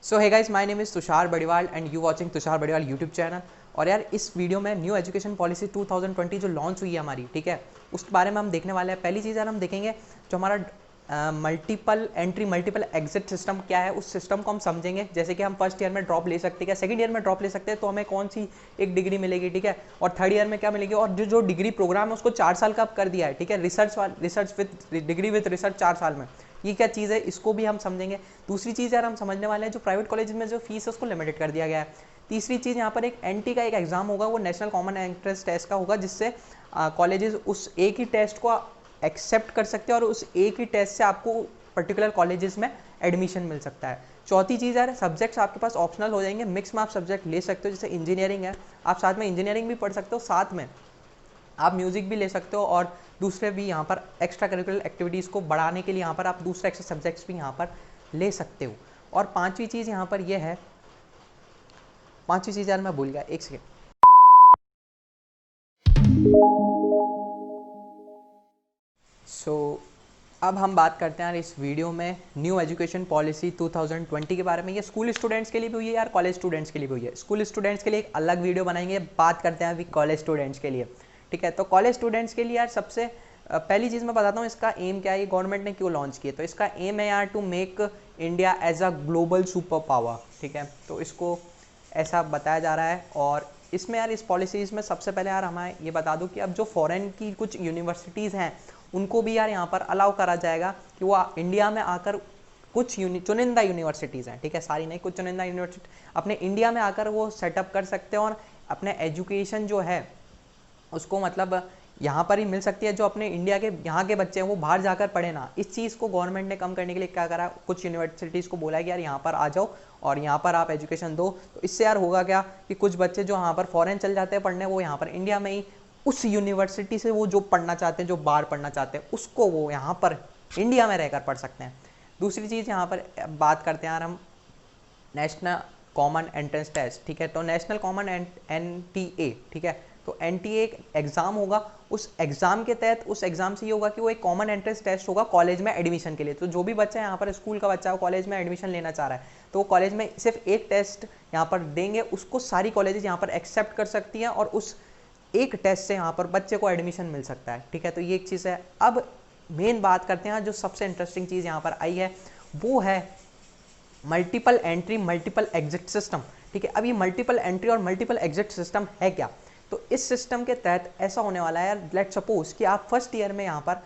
So hey guys, my name is Tushar Badiwal and you watching Tushar Badiwal YouTube channel. और यार इस video में न्यू एजुकेशन पॉलिसी 2020 जो लॉन्च हुई है हमारी, ठीक है, उस बारे में हम देखने वाले हैं। पहली चीज़ यार हम देखेंगे जो हमारा multiple entry multiple exit system क्या है, उस सिस्टम को हम समझेंगे। जैसे कि हम फर्स्ट ईयर में ड्रॉप ले सकते हैं, क्या सेकंड ईयर में ड्रॉप ले सकते हैं, तो हमें कौन सी एक डिग्री मिलेगी, ठीक है, और थर्ड ईयर में क्या मिलेगी, और जो जो डिग्री प्रोग्राम है उसको 4 साल का कर दिया है, ठीक है, research with degree with research 4 साल में, ये क्या चीज़ है, इसको भी हम समझेंगे। दूसरी चीज़ यार हम समझने वाले हैं जो प्राइवेट कॉलेज में जो फीस है उसको लिमिटेड कर दिया गया है। तीसरी चीज़ यहाँ पर एक एनटी का एक एग्जाम होगा, वो नेशनल कॉमन एंट्रेंस टेस्ट का होगा, जिससे कॉलेजेस उस एक ही टेस्ट को एक्सेप्ट कर सकते हैं और उस एक ही टेस्ट से आपको पर्टिकुलर कॉलेजेस में एडमिशन मिल सकता है। चौथी चीज़ यार, सब्जेक्ट्स आपके पास ऑप्शनल हो जाएंगे, मिक्स में आप सब्जेक्ट ले सकते हो। जैसे इंजीनियरिंग है, आप साथ में इंजीनियरिंग भी पढ़ सकते हो, साथ में आप म्यूज़िक भी ले सकते हो, और दूसरे भी यहाँ पर एक्स्ट्रा करिकुलर एक्टिविटीज़ को बढ़ाने के लिए यहाँ पर आप दूसरे एक्स्ट्रा सब्जेक्ट्स भी यहाँ पर ले सकते हो। और पांचवी चीज़ यहाँ पर यह है, पांचवी चीज़ यार मैं भूल गया, एक सेकेंड। सो अब हम बात करते हैं यार इस वीडियो में न्यू एजुकेशन पॉलिसी 2020 के बारे में। ये स्कूल स्टूडेंट्स के लिए भी हुई है यार, कॉलेज स्टूडेंट्स के लिए भी हुई है। स्कूल स्टूडेंट्स के लिए एक अलग वीडियो बनाएंगे, बात करते हैं अभी कॉलेज स्टूडेंट्स के लिए, ठीक है। तो कॉलेज स्टूडेंट्स के लिए यार सबसे पहली चीज़ मैं बताता हूँ इसका एम क्या है, ये गवर्नमेंट ने क्यों लॉन्च किया। तो इसका एम है यार to make India as a global super power, ठीक है, तो इसको ऐसा बताया जा रहा है। और इसमें यार इस पॉलिसीज़ में सबसे पहले यार हमें ये बता दूं कि अब जो फॉरेन की कुछ यूनिवर्सिटीज़ हैं उनको भी यार यहाँ पर अलाउ करा जाएगा कि वो इंडिया में आकर कुछ चुनिंदा यूनिवर्सिटीज़ हैं, ठीक है, सारी नहीं, कुछ चुनिंदा यूनिवर्सिटी अपने इंडिया में आकर वो सेटअप कर सकते हैं और अपने एजुकेशन जो है उसको मतलब यहाँ पर ही मिल सकती है। जो अपने इंडिया के यहाँ के बच्चे हैं वो बाहर जाकर पढ़े ना, इस चीज़ को गवर्नमेंट ने कम करने के लिए क्या करा, कुछ यूनिवर्सिटीज़ को बोला है कि यार यहाँ पर आ जाओ और यहाँ पर आप एजुकेशन दो। तो इससे यार होगा क्या कि कुछ बच्चे जो यहाँ पर फॉरेन चल जाते हैं पढ़ने, वो यहाँ पर इंडिया में ही उस यूनिवर्सिटी से वो जो पढ़ना चाहते हैं, जो बाहर पढ़ना चाहते हैं, उसको वो यहाँ पर इंडिया में रहकर पढ़ सकते हैं। दूसरी चीज़ यहाँ पर बात करते हैं यार हम नेशनल कॉमन एंट्रेंस टेस्ट, ठीक है। तो नेशनल कॉमन NTA, ठीक है, तो NTA एक एग्ज़ाम होगा। उस एग्ज़ाम के तहत उस एग्ज़ाम से ये होगा कि वो एक कॉमन एंट्रेंस टेस्ट होगा कॉलेज में एडमिशन के लिए। तो जो भी बच्चा यहाँ पर स्कूल का बच्चा है, कॉलेज में एडमिशन लेना चाह रहा है, तो वो कॉलेज में सिर्फ एक टेस्ट यहाँ पर देंगे, उसको सारी कॉलेजेस यहाँ पर एक्सेप्ट कर सकती हैं और उस एक टेस्ट से यहाँ पर बच्चे को एडमिशन मिल सकता है, ठीक है। तो ये एक चीज़ है। अब मेन बात करते हैं, जो सबसे इंटरेस्टिंग चीज़ यहाँ पर आई है वो है multiple entry multiple exit system, ठीक है। अब ये मल्टीपल एंट्री और मल्टीपल एग्जिट सिस्टम है क्या। तो इस सिस्टम के तहत ऐसा होने वाला है यार, लेट सपोज कि आप फर्स्ट ईयर में यहाँ पर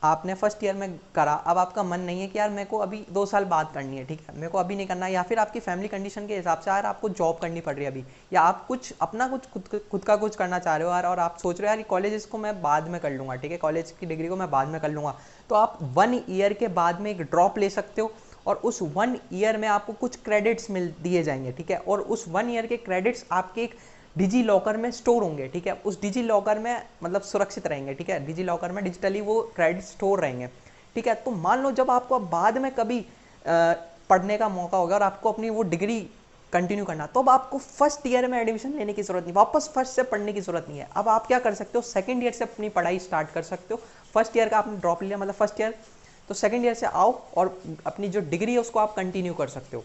आपने फर्स्ट ईयर में करा, अब आपका मन नहीं है कि यार मेरे को अभी 2 साल बाद करनी है, ठीक है, मेरे को अभी नहीं करना, या फिर आपकी फैमिली कंडीशन के हिसाब से यार आपको जॉब करनी पड़ रही है अभी, या आप कुछ अपना कुछ खुद का कुछ करना चाह रहे हो यार, और आप सोच रहे हो यार कॉलेज को मैं बाद में कर लूँगा, ठीक है, कॉलेज की डिग्री को मैं बाद में कर लूँगा। तो आप 1 ईयर के बाद में एक ड्रॉप ले सकते हो और उस 1 ईयर में आपको कुछ क्रेडिट्स मिल दिए जाएंगे, ठीक है, और उस 1 ईयर के क्रेडिट्स आपके एक डिजी लॉकर में स्टोर होंगे, ठीक है, उस डिजी लॉकर में मतलब सुरक्षित रहेंगे, ठीक है, डिजी लॉकर में डिजिटली वो क्रेडिट स्टोर रहेंगे, ठीक है। तो मान लो जब आपको बाद में कभी पढ़ने का मौका होगा और आपको अपनी वो डिग्री कंटिन्यू करना, तो अब आपको फर्स्ट ईयर में एडमिशन लेने की जरूरत नहीं, वापस फर्स्ट से पढ़ने की जरूरत नहीं है। अब आप क्या कर सकते हो, सेकंड ईयर से अपनी पढ़ाई स्टार्ट कर सकते हो। फर्स्ट ईयर का आपने ड्रॉप लिया मतलब फर्स्ट ईयर, तो सेकंड ईयर से आओ और अपनी जो डिग्री है उसको आप कंटिन्यू कर सकते हो।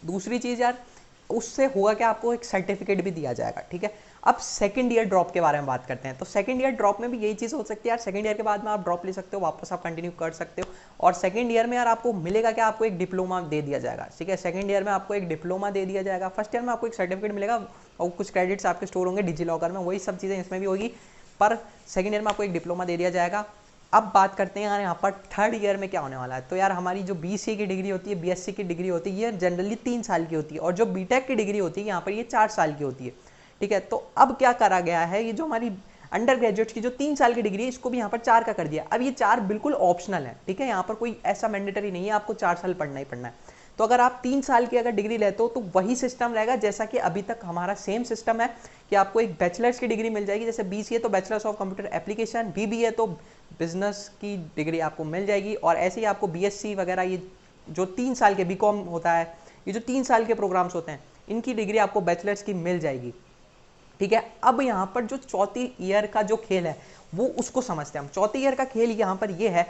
दूसरी चीज़ यार, उससे होगा क्या, आपको एक सर्टिफिकेट भी दिया जाएगा, ठीक है। अब सेकंड ईयर ड्रॉप के बारे में बात करते हैं। तो सेकंड ईयर ड्रॉप में भी यही चीज़ हो सकती है यार, सेकंड ईयर के बाद में आप ड्रॉप ले सकते हो, वापस आप कंटिन्यू कर सकते हो। और सेकंड ईयर में यार आपको मिलेगा क्या, आपको एक डिप्लोमा दे दिया जाएगा, ठीक है, सेकंड ईयर में आपको एक डिप्लोमा दे दिया जाएगा। फर्स्ट ईयर में आपको एक सर्टिफिकेट मिलेगा और कुछ क्रेडिट्स आपके स्टोर होंगे डिजी लॉकर में, वही सब चीज़ें इसमें भी होगी, पर सेकंड ईयर में आपको एक डिप्लोमा दे दिया जाएगा। अब बात करते हैं यार यहाँ पर थर्ड ईयर में क्या होने वाला है। तो यार हमारी जो BCA की डिग्री होती है, BSc की डिग्री होती है, ये जनरली 3 साल की होती है, और जो BTech की डिग्री होती है यहाँ पर ये 4 साल की होती है, ठीक है। तो अब क्या करा गया है, ये जो हमारी अंडर ग्रेजुएट की जो 3 साल की डिग्री है, इसको भी यहाँ पर 4 का कर दिया। अब ये 4 बिल्कुल ऑप्शनल है, ठीक है, यहाँ पर कोई ऐसा मैंडेटरी नहीं है आपको 4 साल पढ़ना ही पढ़ना है। तो अगर आप 3 साल की अगर डिग्री लेते हो तो वही सिस्टम रहेगा जैसा कि अभी तक हमारा सेम सिस्टम है, कि आपको एक बैचलर्स की डिग्री मिल जाएगी। जैसे BCA तो bachelors of computer application, BBA तो बिजनेस की डिग्री आपको मिल जाएगी, और ऐसे ही आपको BSc वगैरह, ये जो 3 साल के BCom होता है, ये जो 3 साल के प्रोग्राम्स होते हैं, इनकी डिग्री आपको बैचलर्स की मिल जाएगी, ठीक है। अब यहाँ पर जो चौथी ईयर का जो खेल है वो उसको समझते हैं हम। चौथी ईयर का खेल यहाँ पर ये है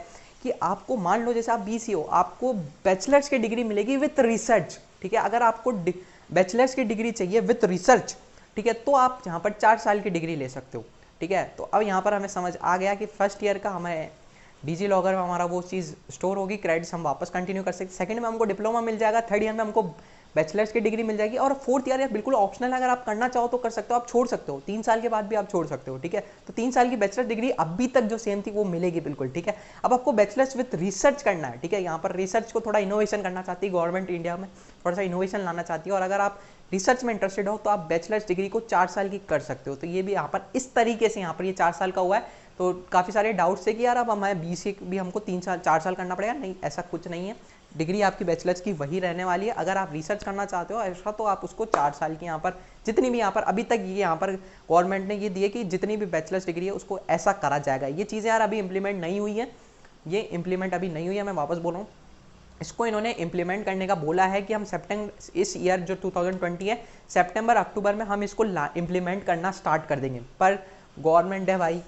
कि आपको मान लो जैसे आप बीसी हो, आपको बैचलर्स की डिग्री मिलेगी विथ रिसर्च, ठीक है। अगर आपको बैचलर्स की डिग्री चाहिए विथ रिसर्च, ठीक है, तो आप यहाँ पर 4 साल की डिग्री ले सकते हो, ठीक है। तो अब यहाँ पर हमें समझ आ गया कि फर्स्ट ईयर का हमें डिजी लॉकर में हमारा वो चीज़ स्टोर होगी, क्रेडिट्स हम वापस कंटिन्यू कर सकते हैं। सेकंड में हमको डिप्लोमा मिल जाएगा, थर्ड ईयर में हमको बैचलर्स की डिग्री मिल जाएगी, और फोर्थ ईयर बिल्कुल ऑप्शनल, अगर आप करना चाहो तो कर सकते हो, आप छोड़ सकते हो, 3 साल के बाद भी आप छोड़ सकते हो, ठीक है। तो 3 साल की बैचलर डिग्री अभी तक जो सेम थी वो मिलेगी बिल्कुल, ठीक है। अब आपको बैचलर्स विथ रिसर्च करना है, ठीक है। यहाँ पर रिसर्च को थोड़ा इनोवेशन करना चाहती है गवर्नमेंट, इंडिया में थोड़ा सा इनोवेशन लाना चाहती है, और अगर आप रिसर्च में इंटरेस्टेड हो तो आप बैचलर्स डिग्री को 4 साल की कर सकते हो। तो ये भी यहाँ पर इस तरीके से यहाँ पर ये 4 साल का हुआ है। तो काफ़ी सारे डाउट्स थे कि यार अब हमारे बीसी भी हमको 3 साल 4 साल करना पड़ेगा, नहीं, ऐसा कुछ नहीं है। डिग्री आपकी बैचलर्स की वही रहने वाली है। अगर आप रिसर्च करना चाहते हो ऐसा, तो आप उसको 4 साल की यहाँ पर जितनी भी यहाँ पर अभी तक ये यहाँ पर गवर्नमेंट ने ये दिए कि जितनी भी बैचलर्स डिग्री है उसको ऐसा करा जाएगा। ये चीज़ें यार अभी इंप्लीमेंट नहीं हुई है, ये इंप्लीमेंट अभी नहीं हुई है, मैं वापस बोल रहा हूँ। इसको इन्होंने इम्प्लीमेंट करने का बोला है कि हम सितंबर, इस ईयर जो 2020 है, सितंबर अक्टूबर में हम इसको इम्प्लीमेंट करना स्टार्ट कर देंगे। पर गवर्नमेंट है भाई,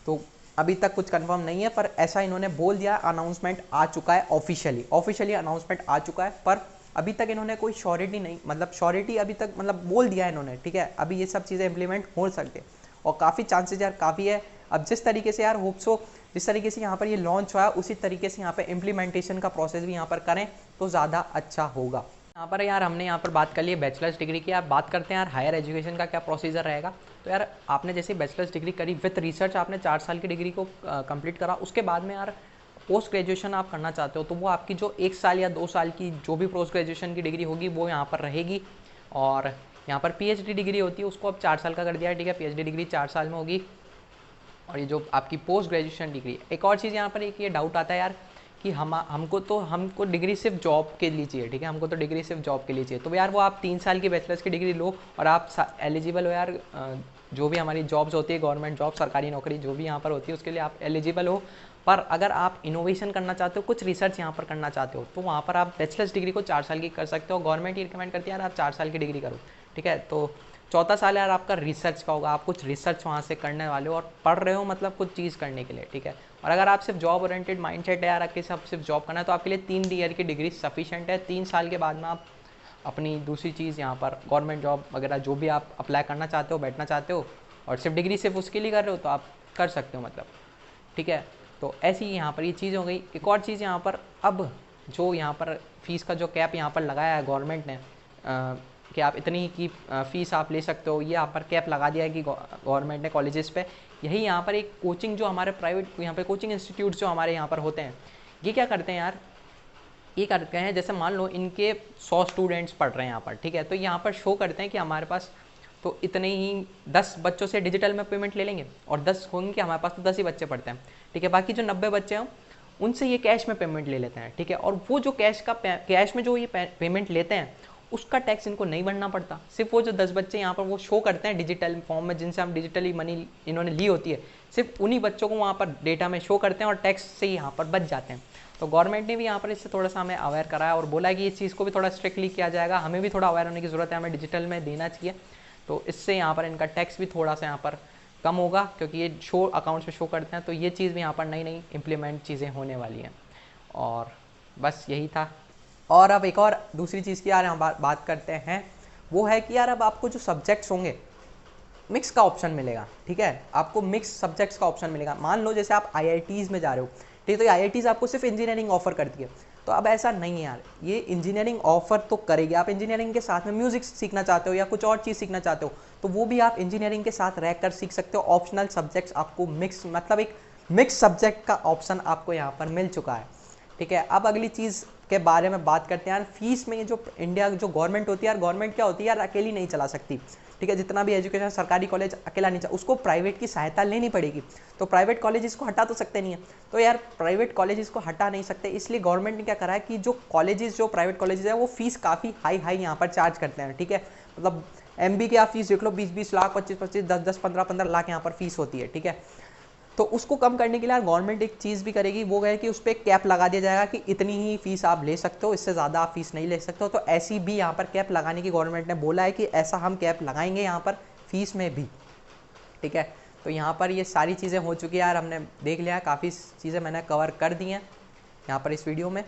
तो अभी तक कुछ कंफर्म नहीं है, पर ऐसा इन्होंने बोल दिया, अनाउंसमेंट आ चुका है, ऑफिशियली अनाउंसमेंट आ चुका है। पर अभी तक इन्होंने कोई श्योरिटी नहीं, मतलब श्योरिटी अभी तक मतलब बोल दिया है इन्होंने, ठीक है। अभी ये सब चीज़ें इंप्लीमेंट हो सकते हैं और काफ़ी चांसेज यार काफ़ी है। अब जिस तरीके से यार होप्स हो, जिस तरीके से यहाँ पर ये लॉन्च हुआ है उसी तरीके से यहाँ पर इम्प्लीमेंटेशन का प्रोसेस भी यहाँ पर करें तो ज़्यादा अच्छा होगा। यहाँ पर यार हमने यहाँ पर बात कर ली बैचलर्स डिग्री की, आप बात करते हैं यार हायर एजुकेशन का क्या प्रोसीजर रहेगा। तो यार आपने जैसे बैचलर्स डिग्री करी विथ रिसर्च, आपने 4 साल की डिग्री को कंप्लीट करा, उसके बाद में यार पोस्ट ग्रेजुएशन आप करना चाहते हो तो वो आपकी जो 1 साल या 2 साल की जो भी पोस्ट ग्रेजुएशन की डिग्री होगी वो यहाँ पर रहेगी। और यहाँ पर पीएचडी डिग्री होती है उसको अब 4 साल का कर दिया है, ठीक है। पीएचडी डिग्री 4 साल में होगी। और ये जो आपकी पोस्ट ग्रेजुएशन डिग्री, एक और चीज़ यहाँ पर एक ये डाउट आता है यार कि हमको डिग्री सिर्फ जॉब के लिए चाहिए, ठीक है, हमको तो डिग्री सिर्फ जॉब के लिए चाहिए। तो यार वो आप 3 साल की बैचलर्स की डिग्री लो और आप एलिजिबल हो यार, जो भी हमारी जॉब्स होती है, गवर्नमेंट जॉब, सरकारी नौकरी जो भी यहाँ पर होती है उसके लिए आप एलिजिबल हो। पर अगर आप इनोवेशन करना चाहते हो, कुछ रिसर्च यहाँ पर करना चाहते हो, तो वहाँ पर आप बैचलर्स डिग्री को 4 साल की कर सकते हो। गवर्नमेंट ही रिकमेंड करती है यार आप 4 साल की डिग्री करो, ठीक है। तो चौथा साल यार आपका रिसर्च का होगा, आप कुछ रिसर्च वहाँ से करने वाले हो और पढ़ रहे हो, मतलब कुछ चीज़ करने के लिए, ठीक है। और अगर आप सिर्फ जॉब ओरिएंटेड माइंडसेट है यार आपके साथ सिर्फ जॉब करना है, तो आपके लिए 3 ईयर की डिग्री सफिशिएंट है। 3 साल के बाद में आप अपनी दूसरी चीज़ यहाँ पर गवर्नमेंट जॉब वगैरह जो भी आप अप्लाई करना चाहते हो, बैठना चाहते हो और सिर्फ डिग्री सिर्फ उसके लिए कर रहे हो तो आप कर सकते हो, मतलब, ठीक है। तो ऐसी यहाँ पर ये चीज़ हो गई। एक और चीज़ यहाँ पर, अब जो यहाँ पर फीस का जो कैप यहाँ पर लगाया है गवर्नमेंट ने कि आप इतनी की फ़ीस आप ले सकते हो, ये यहाँ पर कैप लगा दिया है कि गवर्नमेंट ने कॉलेजेस पे। यही यहाँ पर एक कोचिंग जो हमारे प्राइवेट यहाँ पे कोचिंग इंस्टीट्यूट जो हमारे यहाँ पर होते हैं, ये क्या करते हैं यार, ये करते हैं जैसे मान लो इनके 100 स्टूडेंट्स पढ़ रहे हैं यहाँ पर, ठीक है, तो यहाँ पर शो करते हैं कि हमारे पास तो इतने ही 10 बच्चों से डिजिटल में पेमेंट ले लेंगे और 10 होंगे कि हमारे पास तो 10 ही बच्चे पढ़ते हैं, ठीक है। बाकी जो 90 बच्चे हैं उनसे ये कैश में पेमेंट ले लेते हैं, ठीक है। और वो जो कैश में जो ये पेमेंट लेते हैं उसका टैक्स इनको नहीं भरना पड़ता। सिर्फ वो जो 10 बच्चे यहाँ पर वो शो करते हैं डिजिटल फॉर्म में, जिनसे हम डिजिटली मनी इन्होंने ली होती है, सिर्फ उन्हीं बच्चों को वहाँ पर डेटा में शो करते हैं और टैक्स से यहाँ पर बच जाते हैं। तो गवर्नमेंट ने भी यहाँ पर इससे थोड़ा सा हमें अवेयर कराया और बोला कि इस चीज़ को भी थोड़ा स्ट्रिक्टली किया जाएगा, हमें भी थोड़ा अवेयर होने की ज़रूरत है, हमें डिजिटल में देना चाहिए। तो इससे यहाँ पर इनका टैक्स भी थोड़ा सा यहाँ पर कम होगा, क्योंकि ये शो अकाउंट्स में शो करते हैं। तो ये चीज़ भी यहाँ पर नई नई इम्प्लीमेंट चीज़ें होने वाली हैं। और बस यही था। और अब एक और दूसरी चीज़ की यार हम बात करते हैं, वो है कि यार अब आपको जो सब्जेक्ट्स होंगे मिक्स का ऑप्शन मिलेगा, ठीक है। आपको मिक्स सब्जेक्ट्स का ऑप्शन मिलेगा। मान लो जैसे आप IITs में जा रहे हो, ठीक है, तो IITs आपको सिर्फ इंजीनियरिंग ऑफर करती है। तो अब ऐसा नहीं है यार, ये इंजीनियरिंग ऑफर तो करेगी। आप इंजीनियरिंग के साथ में म्यूजिक सीखना चाहते हो या कुछ और चीज़ सीखना चाहते हो तो वो भी आप इंजीनियरिंग के साथ रह कर सीख सकते हो। ऑप्शनल सब्जेक्ट्स आपको मिक्स, मतलब एक मिक्स सब्जेक्ट का ऑप्शन आपको यहाँ पर मिल चुका है, ठीक है। अब अगली चीज़ के बारे में बात करते हैं यार, फीस में जो इंडिया जो गवर्नमेंट होती है यार, गवर्नमेंट क्या होती है यार, अकेली नहीं चला सकती, ठीक है। जितना भी एजुकेशन सरकारी कॉलेज अकेला नहीं चला, उसको प्राइवेट की सहायता लेनी पड़ेगी। तो प्राइवेट कॉलेजेस को हटा तो सकते नहीं है, तो यार प्राइवेट कॉलेजेस को हटा नहीं सकते, इसलिए गवर्नमेंट ने क्या करा है कि जो कॉलेजेस, जो प्राइवेट कॉलेजेस है वो फीस काफ़ी हाई यहाँ पर चार्ज करते हैं, ठीक है। मतलब MB की आप फीस देख लो, 20-20 लाख, 25-25, 10-10, 15-15 लाख यहाँ पर फीस होती है, ठीक है। तो उसको कम करने के लिए गवर्नमेंट एक चीज़ भी करेगी, वो है कि उस पर कैप लगा दिया जाएगा कि इतनी ही फीस आप ले सकते हो, इससे ज़्यादा आप फीस नहीं ले सकते हो। तो ऐसी भी यहाँ पर कैप लगाने की गवर्नमेंट ने बोला है कि ऐसा हम कैप लगाएंगे यहाँ पर फीस में भी, ठीक है। तो यहाँ पर ये सारी चीज़ें हो चुकी है यार, हमने देख लिया, काफ़ी चीज़ें मैंने कवर कर दी हैं। यहाँ पर इस वीडियो में।